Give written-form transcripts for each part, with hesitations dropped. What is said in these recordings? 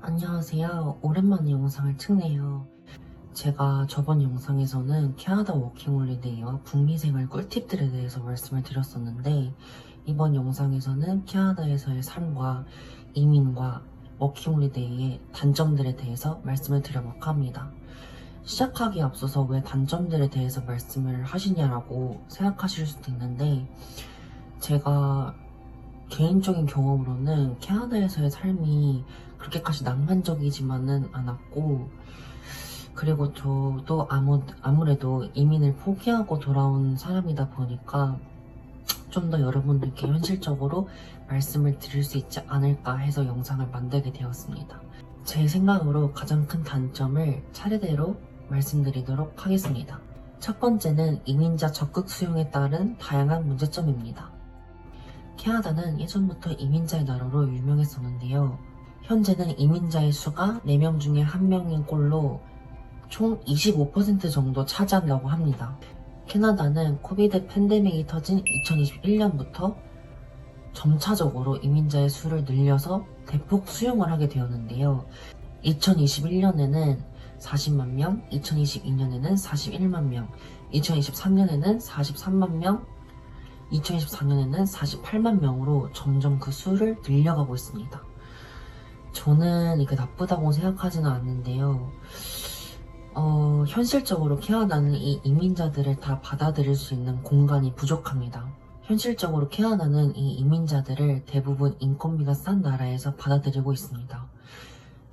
안녕하세요. 오랜만에 영상을 찍네요. 제가 저번 영상에서는 캐나다 워킹홀리데이와 북미 생활 꿀팁들에 대해서 말씀을 드렸었는데 이번 영상에서는 캐나다에서의 삶과 이민과 워킹홀리데이의 단점들에 대해서 말씀을 드려볼까 합니다. 시작하기에 앞서서 왜 단점들에 대해서 말씀을 하시냐라고 생각하실 수도 있는데 제가 개인적인 경험으로는 캐나다에서의 삶이 그렇게까지 낭만적이지만은 않았고, 그리고 저도 아무래도 이민을 포기하고 돌아온 사람이다 보니까 좀 더 여러분들께 현실적으로 말씀을 드릴 수 있지 않을까 해서 영상을 만들게 되었습니다. 제 생각으로 가장 큰 단점을 차례대로 말씀드리도록 하겠습니다. 첫 번째는 이민자 적극 수용에 따른 다양한 문제점입니다. 캐나다는 예전부터 이민자의 나라로 유명했었는데요. 현재는 이민자의 수가 4명 중에 1명인 꼴로 총 25% 정도 차지한다고 합니다. 캐나다는 코비드 팬데믹이 터진 2021년부터 점차적으로 이민자의 수를 늘려서 대폭 수용을 하게 되었는데요. 2021년에는 40만 명, 2022년에는 41만 명, 2023년에는 43만 명, 2024년에는 48만 명으로 점점 그 수를 늘려가고 있습니다. 저는 이게 나쁘다고 생각하지는 않는데요. 현실적으로 캐나다는 이 이민자들을 다 받아들일 수 있는 공간이 부족합니다. 현실적으로 캐나다는 이 이민자들을 대부분 인건비가 싼 나라에서 받아들이고 있습니다.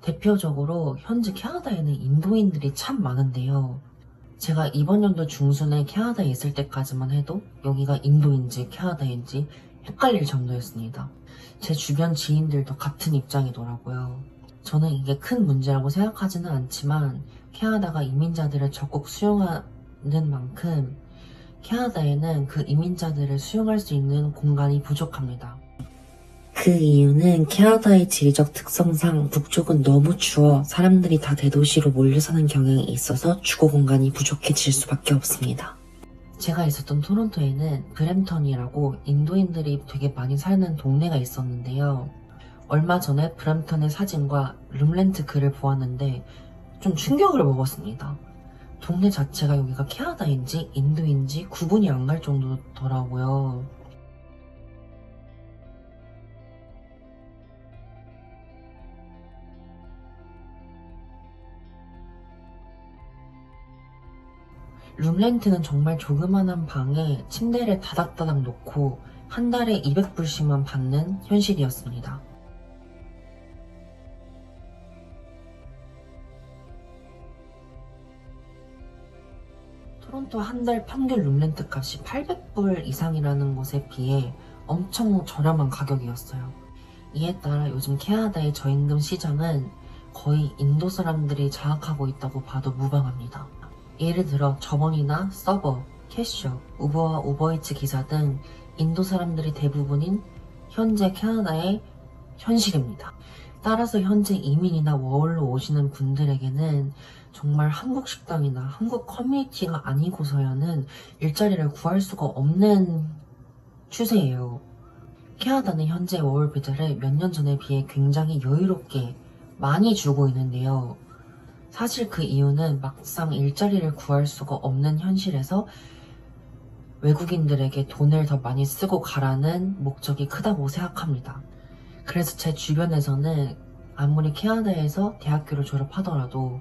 대표적으로 현재 캐나다에는 인도인들이 참 많은데요. 제가 이번 연도 중순에 캐나다에 있을 때까지만 해도 여기가 인도인지 캐나다인지 헷갈릴 정도였습니다. 제 주변 지인들도 같은 입장이더라고요. 저는 이게 큰 문제라고 생각하지는 않지만 캐나다가 이민자들을 적극 수용하는 만큼 캐나다에는 그 이민자들을 수용할 수 있는 공간이 부족합니다. 그 이유는 캐나다의 지리적 특성상 북쪽은 너무 추워 사람들이 다 대도시로 몰려 사는 경향이 있어서 주거 공간이 부족해질 수밖에 없습니다. 제가 있었던 토론토에는 브램턴이라고 인도인들이 되게 많이 사는 동네가 있었는데요. 얼마 전에 브램턴의 사진과 룸렌트 글을 보았는데 좀 충격을 먹었습니다. 동네 자체가 여기가 캐나다인지 인도인지 구분이 안 갈 정도더라고요. 룸렌트는 정말 조그만한 방에 침대를 다닥다닥 놓고 한 달에 200불씩만 받는 현실이었습니다. 토론토 한 달 평균 룸렌트 값이 800불 이상이라는 것에 비해 엄청 저렴한 가격이었어요. 이에 따라 요즘 캐나다의 저임금 시장은 거의 인도 사람들이 장악하고 있다고 봐도 무방합니다. 예를 들어 저번이나 서버, 캐셔, 우버와 우버이츠 기사 등 인도 사람들이 대부분인 현재 캐나다의 현실입니다. 따라서 현재 이민이나 워홀로 오시는 분들에게는 정말 한국 식당이나 한국 커뮤니티가 아니고서야는 일자리를 구할 수가 없는 추세예요. 캐나다는 현재 워홀 비자를 몇 년 전에 비해 굉장히 여유롭게 많이 주고 있는데요. 사실 그 이유는 막상 일자리를 구할 수가 없는 현실에서 외국인들에게 돈을 더 많이 쓰고 가라는 목적이 크다고 생각합니다. 그래서 제 주변에서는 아무리 캐나다에서 대학교를 졸업하더라도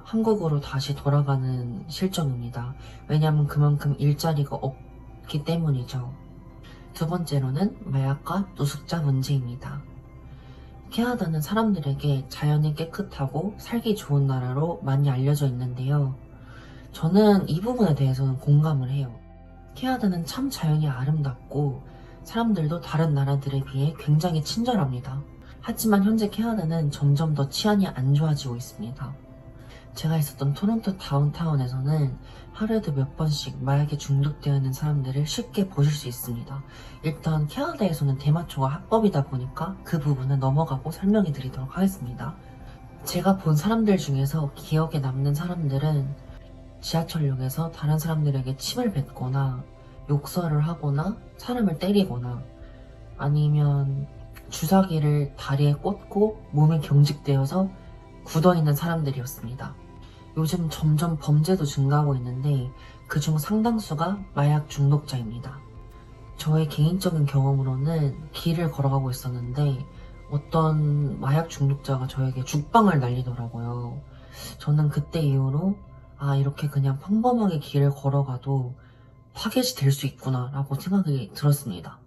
한국으로 다시 돌아가는 실정입니다. 왜냐하면 그만큼 일자리가 없기 때문이죠. 두 번째로는 마약과 노숙자 문제입니다. 캐나다는 사람들에게 자연이 깨끗하고 살기 좋은 나라로 많이 알려져 있는데요. 저는 이 부분에 대해서는 공감을 해요. 캐나다는 참 자연이 아름답고 사람들도 다른 나라들에 비해 굉장히 친절합니다. 하지만 현재 캐나다는 점점 더 치안이 안 좋아지고 있습니다. 제가 있었던 토론토 다운타운에서는 하루에도 몇 번씩 마약에 중독되어 있는 사람들을 쉽게 보실 수 있습니다. 일단 캐나다에서는 대마초가 합법이다 보니까 그 부분은 넘어가고 설명해 드리도록 하겠습니다. 제가 본 사람들 중에서 기억에 남는 사람들은 지하철역에서 다른 사람들에게 침을 뱉거나 욕설을 하거나 사람을 때리거나 아니면 주사기를 다리에 꽂고 몸이 경직되어서 굳어있는 사람들이었습니다. 요즘 점점 범죄도 증가하고 있는데 그중 상당수가 마약 중독자입니다. 저의 개인적인 경험으로는 길을 걸어가고 있었는데 어떤 마약 중독자가 저에게 죽방을 날리더라고요. 저는 그때 이후로 이렇게 그냥 평범하게 길을 걸어가도 타겟이 될 수 있구나 라고 생각이 들었습니다.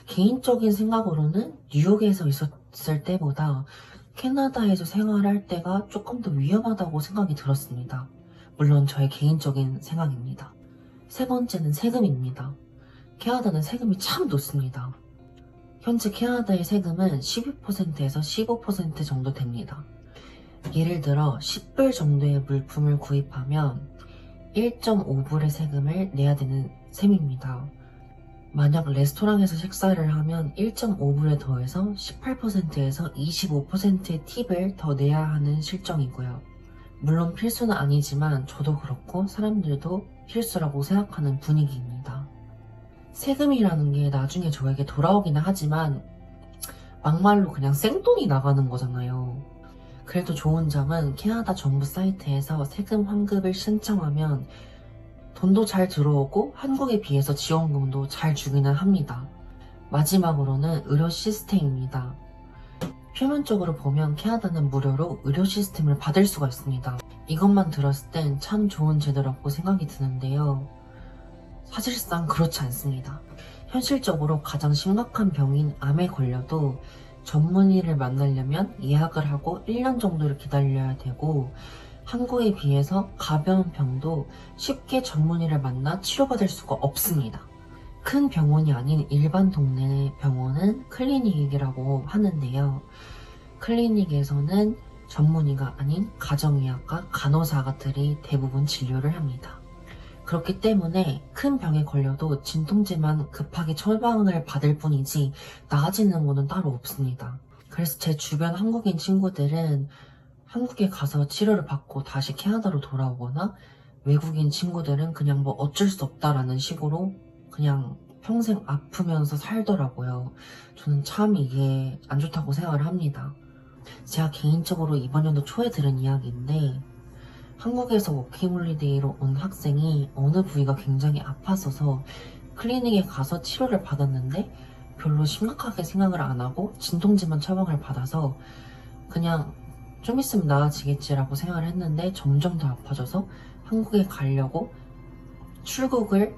개인적인 생각으로는 뉴욕에서 있었을 때보다 캐나다에서 생활할 때가 조금 더 위험하다고 생각이 들었습니다. 물론 저의 개인적인 생각입니다. 세 번째는 세금입니다. 캐나다는 세금이 참 높습니다. 현재 캐나다의 세금은 12%에서 15% 정도 됩니다. 예를 들어 10불 정도의 물품을 구입하면 1.5불의 세금을 내야 되는 셈입니다. 만약 레스토랑에서 식사를 하면 1.5불에 더해서 18%에서 25%의 팁을 더 내야 하는 실정이고요. 물론 필수는 아니지만 저도 그렇고 사람들도 필수라고 생각하는 분위기입니다. 세금이라는 게 나중에 저에게 돌아오기는 하지만 막말로 그냥 생돈이 나가는 거잖아요. 그래도 좋은 점은 캐나다 정부 사이트에서 세금 환급을 신청하면 돈도 잘 들어오고 한국에 비해서 지원금도 잘 주기는 합니다. 마지막으로는 의료 시스템입니다. 표면적으로 보면 캐나다는 무료로 의료 시스템을 받을 수가 있습니다. 이것만 들었을 땐 참 좋은 제도라고 생각이 드는데요. 사실상 그렇지 않습니다. 현실적으로 가장 심각한 병인 암에 걸려도 전문의를 만나려면 예약을 하고 1년 정도를 기다려야 되고 한국에 비해서 가벼운 병도 쉽게 전문의를 만나 치료받을 수가 없습니다. 큰 병원이 아닌 일반 동네 병원은 클리닉이라고 하는데요. 클리닉에서는 전문의가 아닌 가정의학과, 간호사들이 대부분 진료를 합니다. 그렇기 때문에 큰 병에 걸려도 진통제만 급하게 처방을 받을 뿐이지 나아지는 것은 따로 없습니다. 그래서 제 주변 한국인 친구들은 한국에 가서 치료를 받고 다시 캐나다로 돌아오거나 외국인 친구들은 그냥 뭐 어쩔 수 없다라는 식으로 그냥 평생 아프면서 살더라고요. 저는 참 이게 안 좋다고 생각을 합니다. 제가 개인적으로 이번 연도 초에 들은 이야기인데 한국에서 워킹홀리데이로 온 학생이 어느 부위가 굉장히 아팠어서 클리닉에 가서 치료를 받았는데 별로 심각하게 생각을 안 하고 진통제만 처방을 받아서 그냥 좀 있으면 나아지겠지라고 생각을 했는데 점점 더 아파져서 한국에 가려고 출국을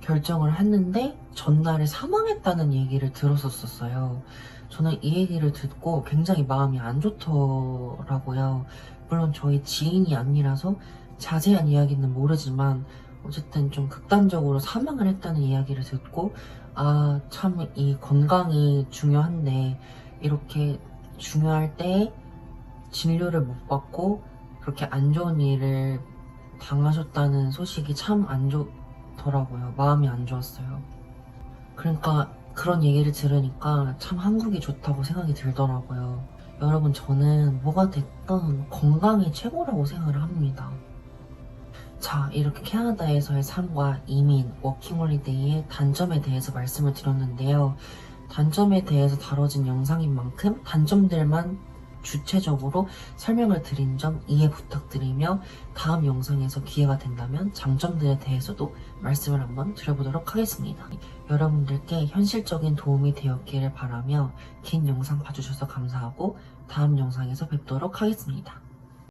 결정을 했는데 전날에 사망했다는 얘기를 들었었어요. 저는 이 얘기를 듣고 굉장히 마음이 안 좋더라고요. 물론 저희 지인이 아니라서 자세한 이야기는 모르지만 어쨌든 좀 극단적으로 사망을 했다는 이야기를 듣고 참 이 건강이 중요한데 이렇게 중요할 때 진료를 못 받고 그렇게 안 좋은 일을 당하셨다는 소식이 참 안 좋더라고요. 마음이 안 좋았어요. 그러니까 그런 얘기를 들으니까 참 한국이 좋다고 생각이 들더라고요. 여러분, 저는 뭐가 됐든 건강이 최고라고 생각을 합니다. 자, 이렇게 캐나다에서의 삶과 이민, 워킹홀리데이의 단점에 대해서 말씀을 드렸는데요. 단점에 대해서 다뤄진 영상인 만큼 단점들만 주체적으로 설명을 드린 점 이해 부탁드리며 다음 영상에서 기회가 된다면 장점들에 대해서도 말씀을 한번 드려보도록 하겠습니다. 여러분들께 현실적인 도움이 되었기를 바라며 긴 영상 봐주셔서 감사하고 다음 영상에서 뵙도록 하겠습니다.